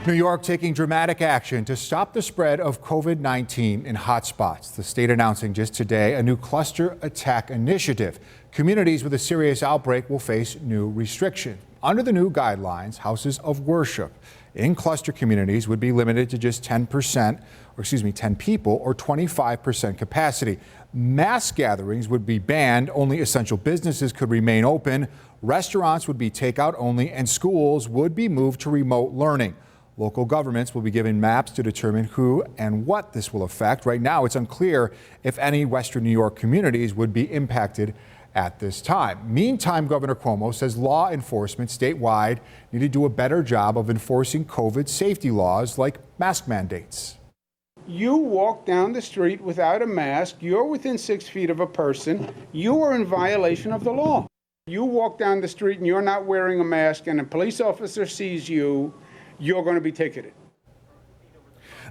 New York taking dramatic action to stop the spread of COVID-19 in hotspots. The state announcing just today a new cluster attack initiative. Communities with a serious outbreak will face new restrictions. Under the new guidelines, houses of worship in cluster communities would be limited to just 10 people or 25% capacity. Mass gatherings would be banned. Only essential businesses could remain open. Restaurants would be takeout only, and schools would be moved to remote learning. Local governments will be given maps to determine who and what this will affect. Right now, it's unclear if any Western New York communities would be impacted at this time. Meantime, Governor Cuomo says law enforcement statewide need to do a better job of enforcing COVID safety laws like mask mandates. You walk down the street without a mask, you're within 6 feet of a person, you are in violation of the law. You walk down the street and you're not wearing a mask and a police officer sees you, you're going to be ticketed.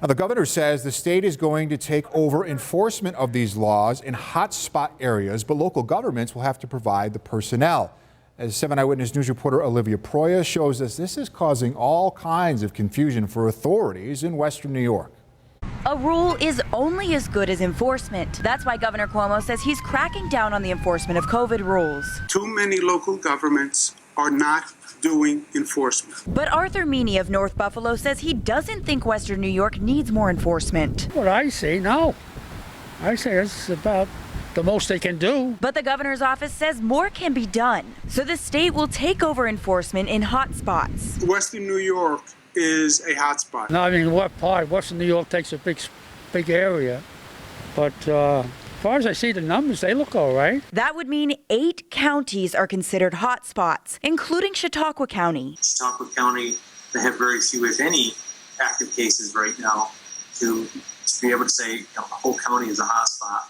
Now, the governor says the state is going to take over enforcement of these laws in hotspot areas, but local governments will have to provide the personnel. As 7 Eyewitness News reporter Olivia Proya shows us, this is causing all kinds of confusion for authorities in Western New York. A rule is only as good as enforcement. That's why Governor Cuomo says he's cracking down on the enforcement of COVID rules. Too many local governments are not doing enforcement. But Arthur MEANEY of North Buffalo says he doesn't think Western New York needs more enforcement. What I say, no. I say it's about the most they can do. But the governor's office says more can be done. So the state will take over enforcement in hot spots. Western New York is a hot spot. No, I mean, what part? Western New York takes a big area. But as far as I see the numbers, they look all right. That would mean 8 counties are considered hot spots, including Chautauqua County. Chautauqua County, they have very few, if any, active cases right now. To be able to say the whole county is a hot spot,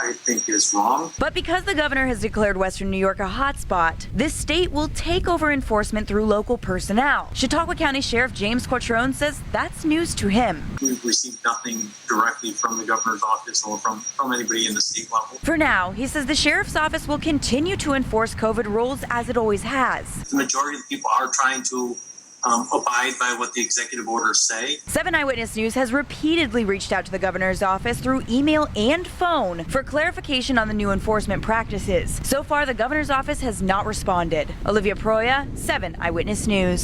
I think is wrong. But because the governor has declared Western New York a hotspot, this state will take over enforcement through local personnel. Chautauqua County Sheriff James QUATTRONE says that's news to him. We've received nothing directly from the governor's office or from anybody in the state level. For now, he says the sheriff's office will continue to enforce COVID rules as it always has. The majority of the people are trying to abide by what the executive orders say. 7 Eyewitness News has repeatedly reached out to the governor's office through email and phone for clarification on the new enforcement practices. So far, the governor's office has not responded. Olivia Proya, 7 Eyewitness News.